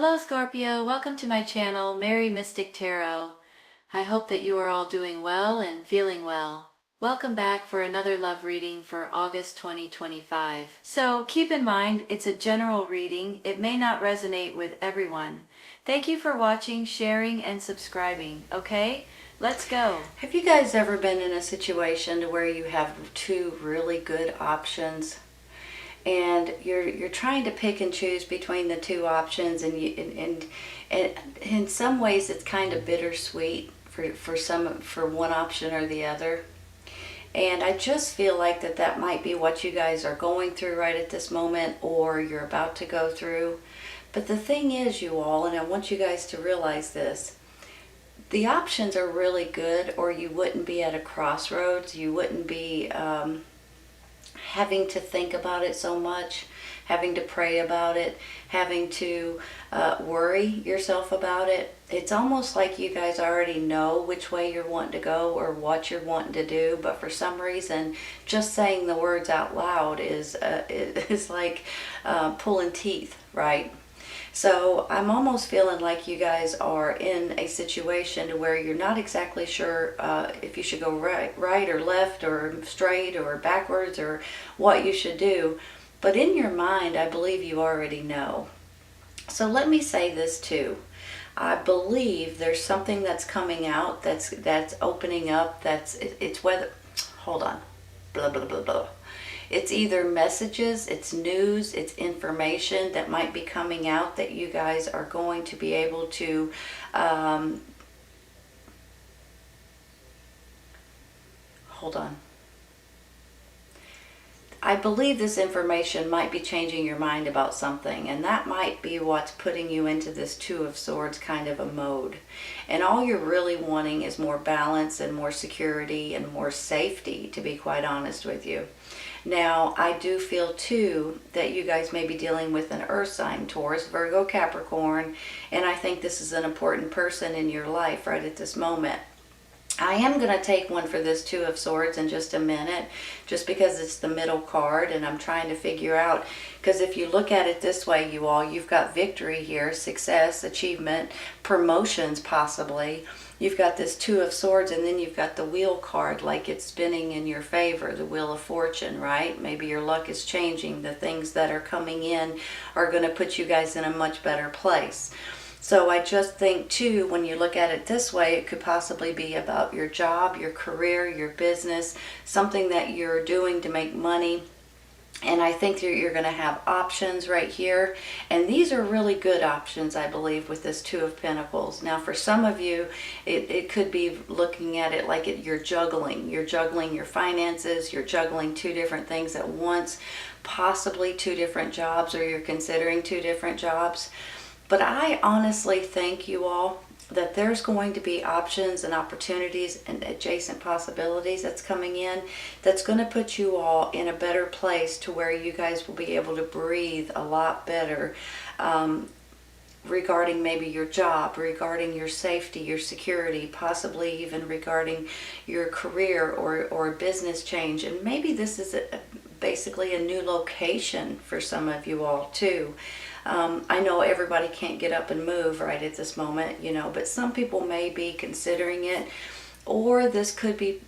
Hello Scorpio, welcome to my channel, Mary Mystic Tarot. I hope that you are all doing well and feeling well. Welcome back for another love reading for August 2025. So keep in mind, it's a general reading. It may not resonate with everyone. Thank you for watching, sharing, and subscribing, okay? Let's go. Have you guys ever been in a situation where you have two really good options? And you're trying to pick and choose between the two options, and in some ways it's kind of bittersweet for one option or the other. And I just feel like that might be what you guys are going through right at this moment, or you're about to go through. But the thing is, you all, and I want you guys to realize this, the options are really good, or you wouldn't be at a crossroads. You wouldn't be having to think about it so much, having to pray about it, having to worry yourself about it. It's almost like you guys already know which way you're wanting to go or what you're wanting to do, but for some reason, just saying the words out loud is like pulling teeth, right? So I'm almost feeling like you guys are in a situation where you're not exactly sure if you should go right or left or straight or backwards or what you should do. But in your mind, I believe you already know. So let me say this too. I believe there's something that's coming out, that's opening up, it's whether, hold on, blah, blah, blah, blah. It's either messages, it's news, it's information that might be coming out that you guys are going to be able to hold on. I believe this information might be changing your mind about something, and that might be what's putting you into this Two of Swords kind of a mode. And all you're really wanting is more balance and more security and more safety, to be quite honest with you. Now, I do feel too that you guys may be dealing with an earth sign, Taurus, Virgo, Capricorn, and I think this is an important person in your life right at this moment. I am going to take one for this Two of Swords in just a minute, just because it's the middle card, and I'm trying to figure out, because if you look at it this way, you all, you've got victory here, success, achievement, promotions possibly. You've got this Two of Swords, and then you've got the Wheel card, like it's spinning in your favor, the Wheel of Fortune, right? Maybe your luck is changing. The things that are coming in are going to put you guys in a much better place. So I just think too, when you look at it this way, it could possibly be about your job, your career, your business, something that you're doing to make money. And I think that you're going to have options right here. And these are really good options, I believe, with this Two of Pentacles. Now, for some of you, it could be looking at it like you're juggling. You're juggling your finances. You're juggling two different things at once, possibly two different jobs, or you're considering two different jobs. But I honestly think, you all, that there's going to be options and opportunities and adjacent possibilities that's coming in that's going to put you all in a better place to where you guys will be able to breathe a lot better regarding maybe your job, regarding your safety, your security, possibly even regarding your career or business change. And maybe this is basically a new location for some of you all too. I know everybody can't get up and move right at this moment, you know, but some people may be considering it, or this could be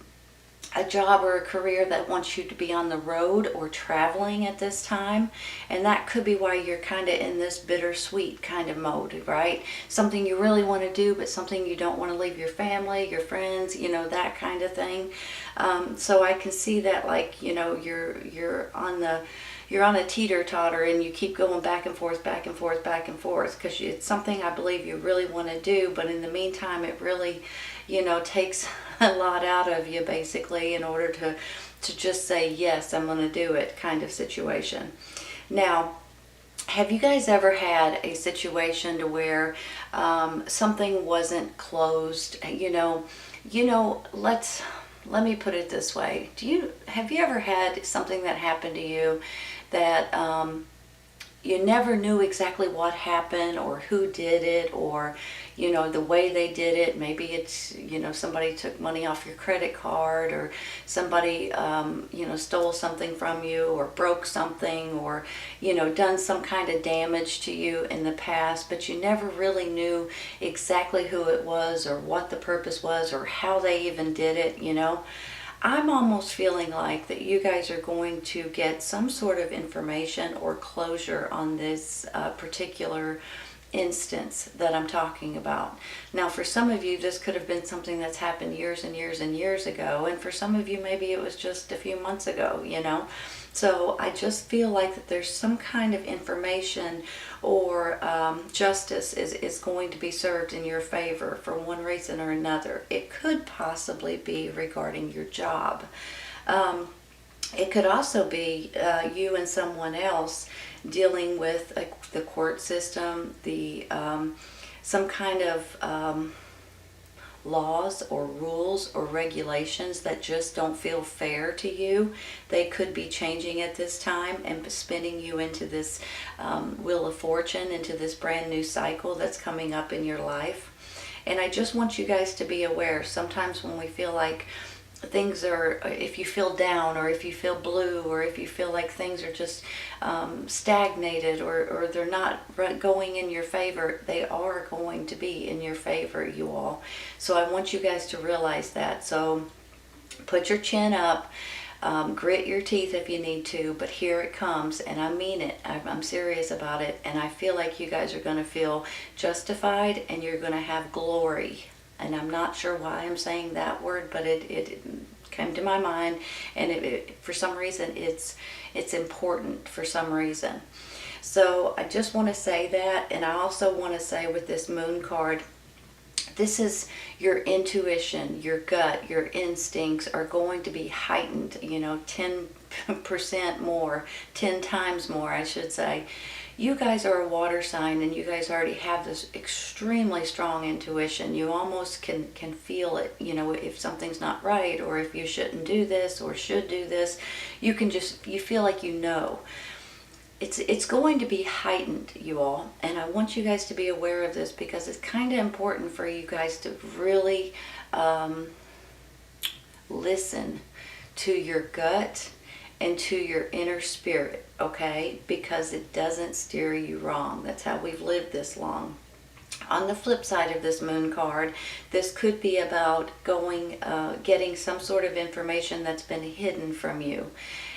a job or a career that wants you to be on the road or traveling at this time, and that could be why you're kind of in this bittersweet kind of mode, right? Something you really want to do, but something you don't want to leave your family, your friends, you know, that kind of thing. So I can see that, like, you know, you're on a teeter-totter, and you keep going back and forth, back and forth, back and forth, because it's something I believe you really want to do, but in the meantime, it really, you know, takes a lot out of you, basically, in order to just say, yes, I'm going to do it kind of situation. Now, have you guys ever had a situation to where something wasn't closed? You know, let me put it this way. Have you ever had something that happened to you that you never knew exactly what happened or who did it, or the way they did it. Maybe it's somebody took money off your credit card, or somebody stole something from you, or broke something, or done some kind of damage to you in the past, but you never really knew exactly who it was or what the purpose was or how they even did it. I'm almost feeling like that you guys are going to get some sort of information or closure on this particular instance that I'm talking about. Now, for some of you, this could have been something that's happened years and years and years ago, and for some of you, maybe it was just a few months ago, So I just feel like that there's some kind of information or justice is going to be served in your favor for one reason or another. It could possibly be regarding your job. It could also be you and someone else dealing with the court system, some kind of laws or rules or regulations that just don't feel fair to you. They could be changing at this time and spinning you into this wheel of fortune, into this brand new cycle that's coming up in your life. And I just want you guys to be aware, sometimes when we feel like things are, if you feel down, or if you feel blue, or if you feel like things are just stagnated, or they're not going in your favor, they are going to be in your favor, you all. So I want you guys to realize that. So put your chin up, grit your teeth if you need to, but here it comes, and I mean it. I'm serious about it, and I feel like you guys are going to feel justified, and you're going to have glory. And I'm not sure why I'm saying that word, but it came to my mind, and for some reason it's important for some reason. So I just want to say that, and I also want to say with this moon card, this is your intuition, your gut, your instincts are going to be heightened, 10% more, 10 times more, I should say. You guys are a water sign, and you guys already have this extremely strong intuition. You almost can feel it, if something's not right, or if you shouldn't do this or should do this. You feel like It's going to be heightened, you all, and I want you guys to be aware of this, because it's kind of important for you guys to really listen to your gut and to your inner spirit, okay? Because it doesn't steer you wrong. That's how we've lived this long. On the flip side of this moon card, this could be about getting some sort of information that's been hidden from you.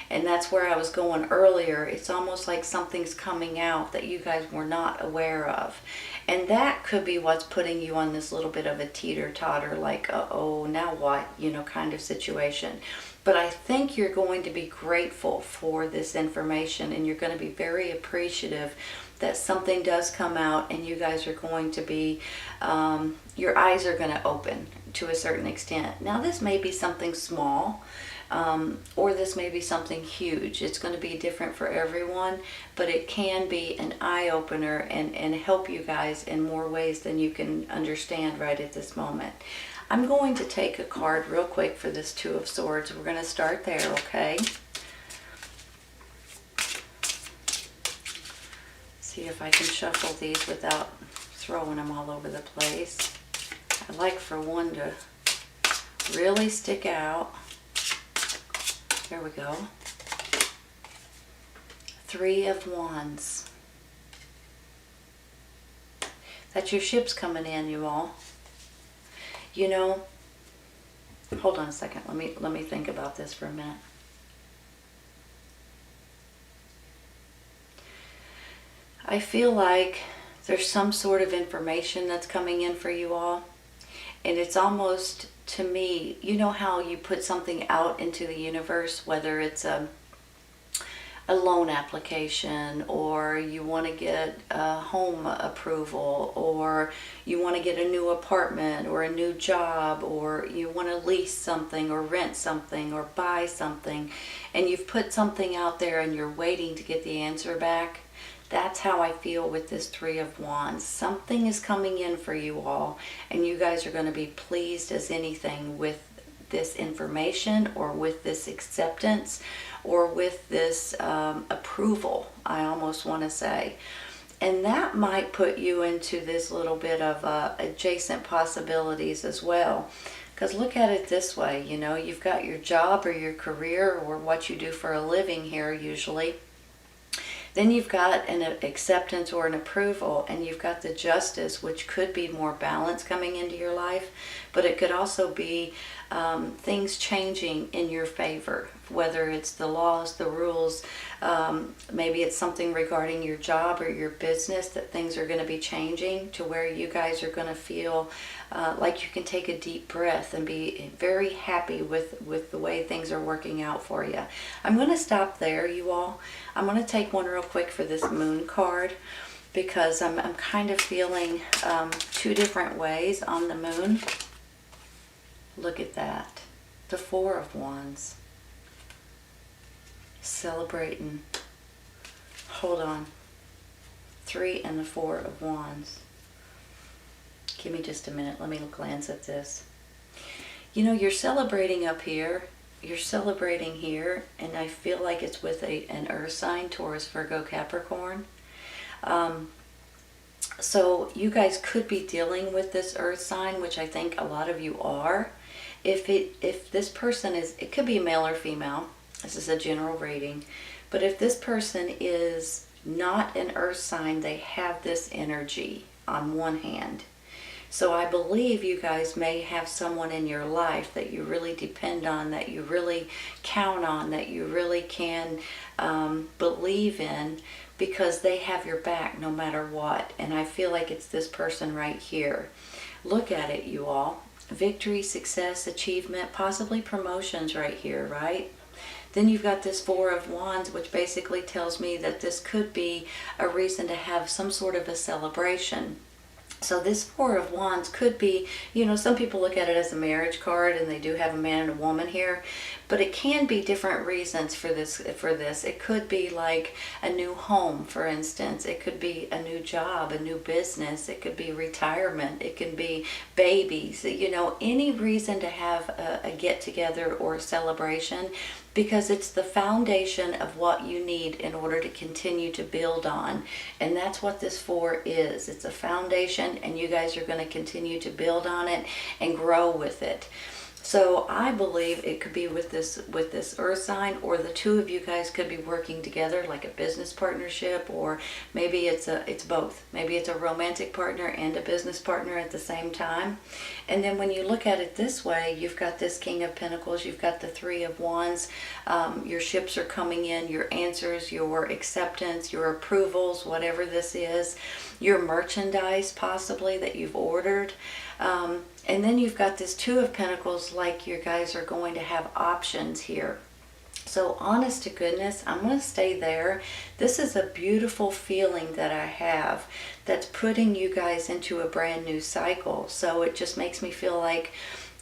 And that's where I was going earlier. It's almost like something's coming out that you guys were not aware of. And that could be what's putting you on this little bit of a teeter-totter, like, uh-oh, now what, kind of situation. But I think you're going to be grateful for this information, and you're going to be very appreciative that something does come out, and you guys are going to be, your eyes are going to open to a certain extent. Now, this may be something small, or this may be something huge. It's going to be different for everyone, but it can be an eye-opener and help you guys in more ways than you can understand right at this moment. I'm going to take a card real quick for this Two of Swords. We're going to start there, okay? See if I can shuffle these without throwing them all over the place. I like for one to really stick out. There we go. Three of Wands. That's your ships coming in, you all. Hold on a second. Let me think about this for a minute. I feel like there's some sort of information that's coming in for you all. And it's almost, to me, you know how you put something out into the universe, whether it's a loan application, or you want to get a home approval, or you want to get a new apartment or a new job, or you want to lease something or rent something or buy something, and you've put something out there and you're waiting to get the answer back. That's how I feel with this Three of Wands. Something is coming in for you all, and you guys are going to be pleased as anything with this information or with this acceptance or with this approval, I almost want to say. And that might put you into this little bit of adjacent possibilities as well. Because look at it this way, you know, you've got your job or your career or what you do for a living here usually. Then you've got an acceptance or an approval, and you've got the justice, which could be more balance coming into your life, but it could also be things changing in your favor, whether it's the laws, the rules, maybe it's something regarding your job or your business that things are going to be changing to where you guys are going to feel like you can take a deep breath and be very happy with the way things are working out for you. I'm going to stop there, you all. I'm going to take one real quick for this moon card because I'm kind of feeling two different ways on the moon. Look at that. The Four of Wands. Celebrating. Hold on. 3 and the 4 of Wands. Give me just a minute. Let me glance at this. You know, you're celebrating up here. You're celebrating here. And I feel like it's with an earth sign, Taurus, Virgo, Capricorn. So you guys could be dealing with this earth sign, which I think a lot of you are. If this person is, it could be male or female. This is a general reading. But if this person is not an earth sign, they have this energy on one hand. So I believe you guys may have someone in your life that you really depend on, that you really count on, that you really can believe in, because they have your back no matter what. And I feel like it's this person right here. Look at it, you all. Victory, success, achievement, possibly promotions right here, right? Then you've got this Four of Wands, which basically tells me that this could be a reason to have some sort of a celebration. So this Four of Wands could be, you know, some people look at it as a marriage card, and they do have a man and a woman here, but it can be different reasons for this. It could be like a new home, for instance. It could be a new job, a new business. It could be retirement. It can be babies. You know, any reason to have a get-together or a celebration, because it's the foundation of what you need in order to continue to build on. And that's what this 4 is. It's a foundation, and you guys are going to continue to build on it and grow with it. So I believe it could be with this earth sign, or the two of you guys could be working together like a business partnership, or maybe it's both. Maybe it's a romantic partner and a business partner at the same time. And then when you look at it this way, you've got this King of Pentacles, you've got the 3 of Wands. Your ships are coming in, your answers, your acceptance, your approvals, whatever this is, your merchandise possibly that you've ordered. And then you've got this 2 of Pentacles, like you guys are going to have options here. So honest to goodness, I'm going to stay there. This is a beautiful feeling that I have that's putting you guys into a brand new cycle. So it just makes me feel like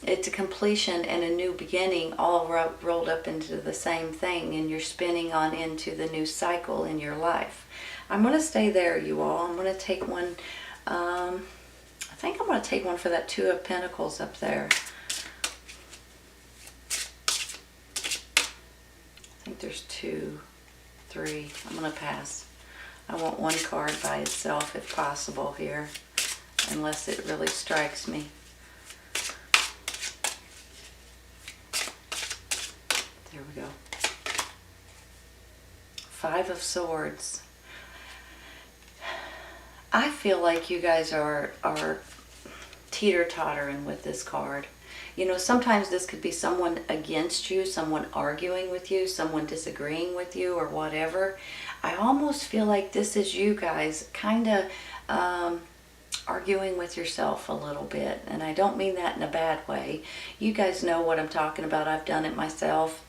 it's a completion and a new beginning all rolled up into the same thing, and you're spinning on into the new cycle in your life. I'm going to stay there, you all. I'm going to take one. I think I'm going to take one for that 2 of Pentacles up there. I think there's 2, 3. I'm going to pass. I want one card by itself if possible here, unless it really strikes me. There we go. 5 of Swords. I feel like you guys are teeter-tottering with this card. You know, sometimes this could be someone against you, someone arguing with you, someone disagreeing with you, or whatever. I almost feel like this is you guys kind of arguing with yourself a little bit. And I don't mean that in a bad way. You guys know what I'm talking about. I've done it myself.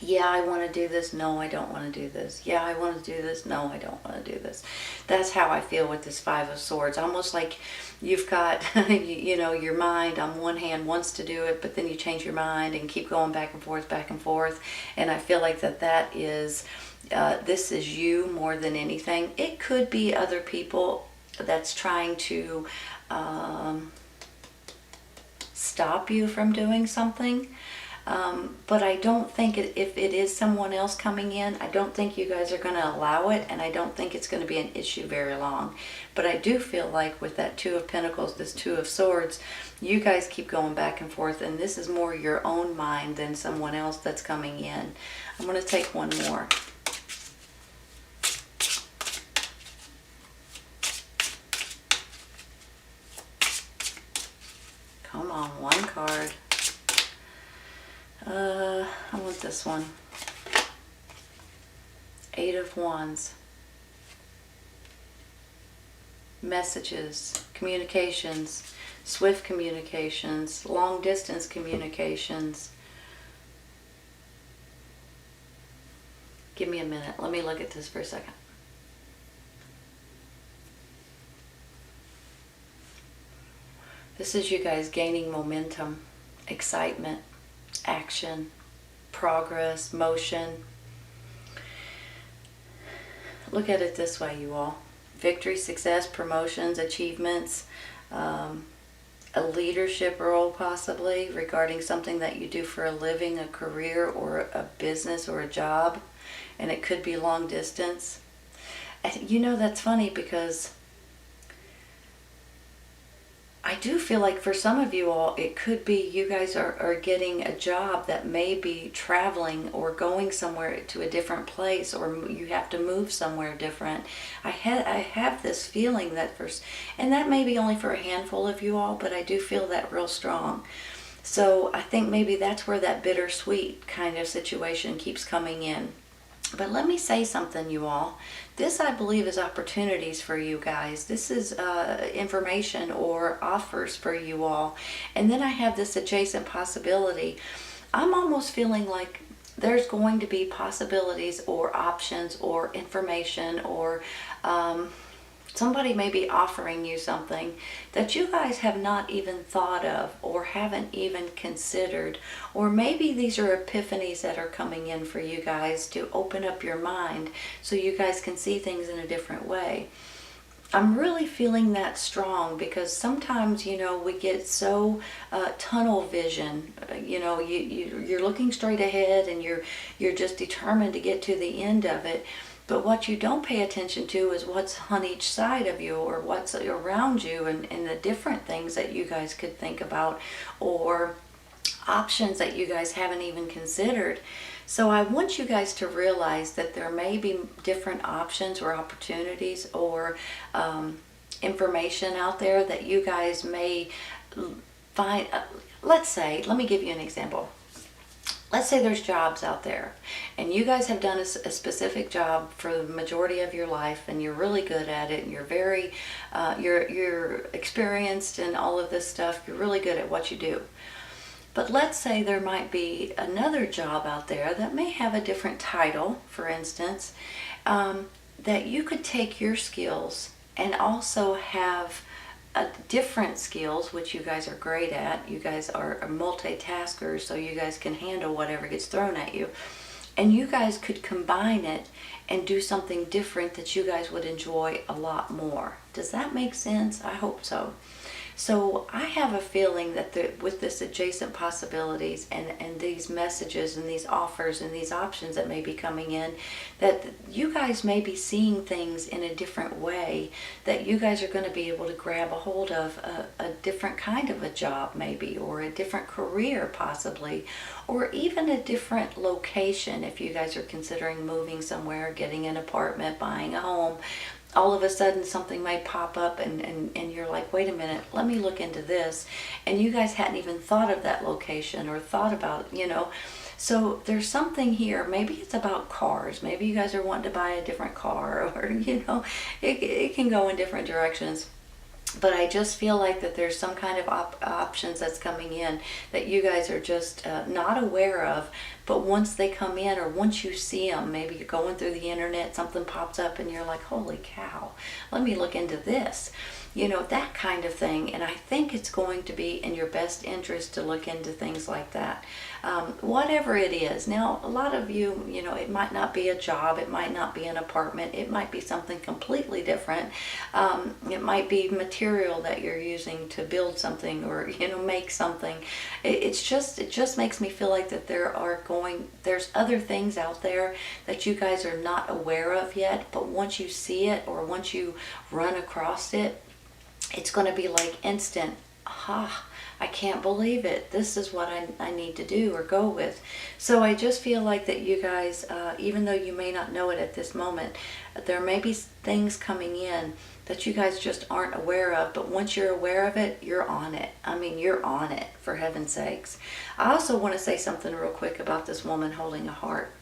Yeah, I want to do this. No, I don't want to do this. Yeah, I want to do this. No, I don't want to do this. That's how I feel with this 5 of Swords. Almost like you've got, you know, your mind on one hand wants to do it, but then you change your mind and keep going back and forth, back and forth. And I feel like that is, this is you more than anything. It could be other people that's trying to stop you from doing something. But I don't think if it is someone else coming in, I don't think you guys are going to allow it, and I don't think it's going to be an issue very long. But I do feel like with that Two of Pentacles, this Two of Swords, you guys keep going back and forth, and this is more your own mind than someone else that's coming in. I'm going to take one more. Come on, one card. I want this one. Eight of Wands. Messages, communications, swift communications, long distance communications. Give me a minute. Let me look at this for a second. This is you guys gaining momentum, excitement, action, progress, motion. Look at it this way, you all. Victory, success, promotions, achievements, a leadership role possibly regarding something that you do for a living, a career, or a business or a job. And it could be long distance. And you know, that's funny because I do feel like for some of you all, it could be you guys are getting a job that may be traveling or going somewhere to a different place, or you have to move somewhere different. I have this feeling that and that may be only for a handful of you all, but I do feel that real strong. So I think maybe that's where that bittersweet kind of situation keeps coming in. But let me say something, you all. This, I believe, is opportunities for you guys. This is information or offers for you all. And then I have this adjacent possibility. I'm almost feeling like there's going to be possibilities or options or information or somebody may be offering you something that you guys have not even thought of or haven't even considered. Or maybe these are epiphanies that are coming in for you guys to open up your mind so you guys can see things in a different way. I'm really feeling that strong because sometimes, you know, we get so tunnel vision. You know, you're looking straight ahead and you're just determined to get to the end of it. But what you don't pay attention to is what's on each side of you or what's around you and the different things that you guys could think about or options that you guys haven't even considered. So I want you guys to realize that there may be different options or opportunities or information out there that you guys may find. Let's say, let me give you an example. Let's say there's jobs out there and you guys have done a specific job for the majority of your life and you're really good at it and you're very, you're experienced in all of this stuff. You're really good at what you do. But let's say there might be another job out there that may have a different title, for instance, that you could take your skills and also have different skills, which you guys are great at. You guys are multitaskers, so you guys can handle whatever gets thrown at you. And you guys could combine it and do something different that you guys would enjoy a lot more. Does that make sense? I hope so. So I have a feeling that with this adjacent possibilities and these messages and these offers and these options that may be coming in, that you guys may be seeing things in a different way, that you guys are going to be able to grab a hold of a different kind of a job maybe, or a different career possibly, or even a different location if you guys are considering moving somewhere, getting an apartment, buying a home. All of a sudden something may pop up and you're like, wait a minute, let me look into this. And you guys hadn't even thought of that location or thought about, you know. So there's something here. Maybe it's about cars. Maybe you guys are wanting to buy a different car or, you know, it can go in different directions. But I just feel like that there's some kind of options that's coming in that you guys are just not aware of, but once they come in, or once you see them, maybe you're going through the internet, something pops up and you're like, holy cow, let me look into this. That kind of thing. And I think it's going to be in your best interest to look into things like that. Whatever it is. Now, a lot of you, it might not be a job, it might not be an apartment, it might be something completely different. It might be material that you're using to build something, or, make something. It just makes me feel like that there's other things out there that you guys are not aware of yet, but once you see it, or once you run across it, it's going to be like instant, aha, I can't believe it. This is what I need to do or go with. So I just feel like that you guys, even though you may not know it at this moment, there may be things coming in that you guys just aren't aware of. But once you're aware of it, you're on it. I mean, you're on it, for heaven's sakes. I also want to say something real quick about this woman holding a heart.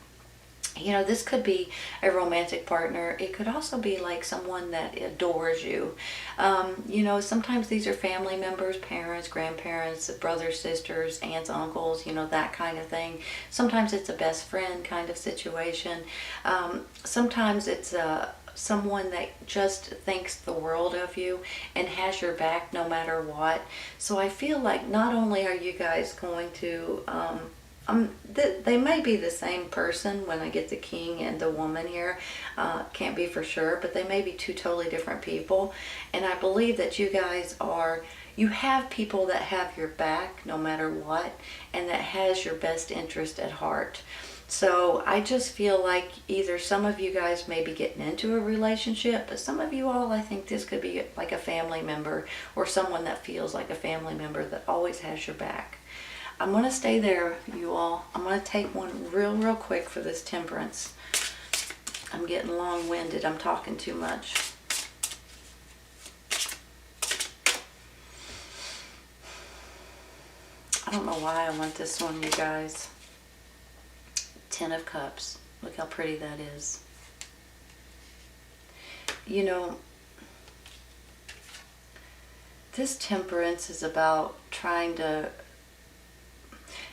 This could be a romantic partner. It could also be like someone that adores you. Sometimes these are family members, parents, grandparents, brothers, sisters, aunts, uncles, that kind of thing. Sometimes it's a best friend kind of situation. Sometimes it's someone that just thinks the world of you and has your back no matter what. So I feel like not only are you guys going to... they may be the same person when I get the king and the woman here. Can't be for sure, but they may be two totally different people. And I believe that you guys you have people that have your back no matter what, and that has your best interest at heart. So I just feel like either some of you guys may be getting into a relationship, but some of you all, I think this could be like a family member, or someone that feels like a family member that always has your back. I'm going to stay there, you all. I'm going to take one real quick for this temperance. I'm getting long-winded. I'm talking too much. I don't know why I want this one, you guys. Ten of Cups. Look how pretty that is. This temperance is about trying to...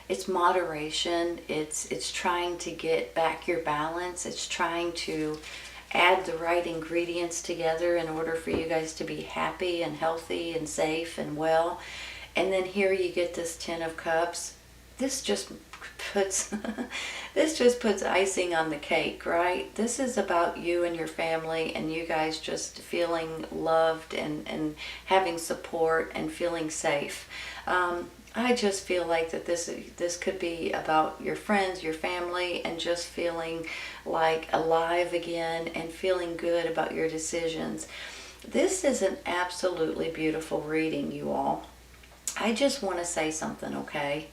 It's moderation. It's trying to get back your balance. It's trying to add the right ingredients together in order for you guys to be happy and healthy and safe and well. And then here you get this Ten of Cups. This just puts icing on the cake, right? This is about you and your family, and you guys just feeling loved and having support and feeling safe. I just feel like that this could be about your friends, your family, and just feeling like alive again and feeling good about your decisions. This is an absolutely beautiful reading, you all. I just want to say something, okay?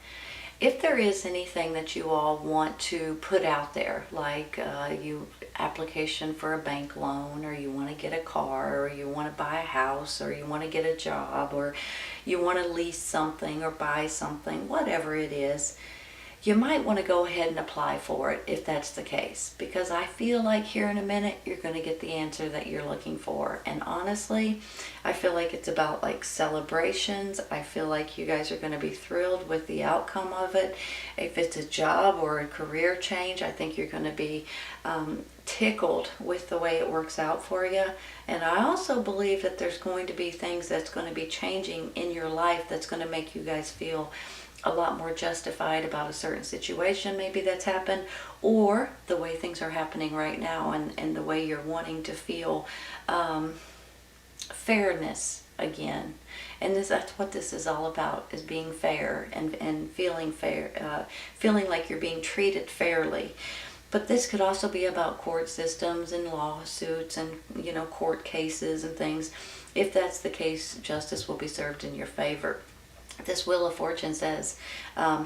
If there is anything that you all want to put out there, like application for a bank loan, or you want to get a car, or you want to buy a house, or you want to get a job, or you want to lease something or buy something, whatever it is, you might want to go ahead and apply for it if that's the case, because I feel like here in a minute you're going to get the answer that you're looking for. And honestly, I feel like it's about like celebrations. I feel like you guys are going to be thrilled with the outcome of it. If it's a job or a career change, I think you're going to be tickled with the way it works out for you. And I also believe that there's going to be things that's going to be changing in your life that's going to make you guys feel a lot more justified about a certain situation maybe that's happened, or the way things are happening right now, and the way you're wanting to feel fairness again. And that's what this is all about, is being fair and feeling fair, feeling like you're being treated fairly. But this could also be about court systems and lawsuits and, court cases and things. If that's the case, justice will be served in your favor. This Wheel of Fortune says,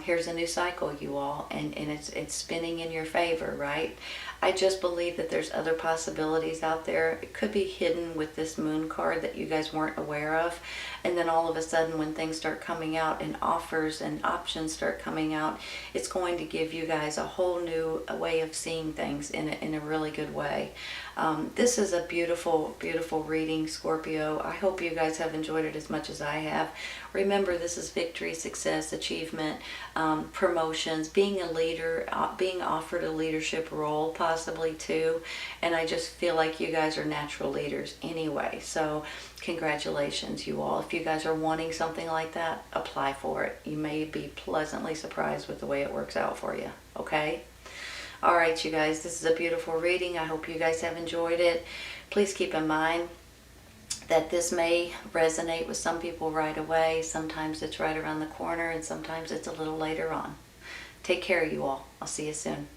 here's a new cycle, you all, and it's spinning in your favor, right? I just believe that there's other possibilities out there. It could be hidden with this Moon card that you guys weren't aware of. And then all of a sudden, when things start coming out and offers and options start coming out, it's going to give you guys a whole new way of seeing things in a really good way. This is a beautiful, beautiful reading, Scorpio. I hope you guys have enjoyed it as much as I have. Remember, this this is victory, success, achievement, promotions, being a leader, being offered a leadership role possibly too. And I just feel like you guys are natural leaders anyway. So congratulations, you all. If you guys are wanting something like that, apply for it. You may be pleasantly surprised with the way it works out for you. Okay? All right, you guys, this is a beautiful reading. I hope you guys have enjoyed it. Please keep in mind that this may resonate with some people right away. Sometimes it's right around the corner, and sometimes it's a little later on. Take care, you all. I'll see you soon.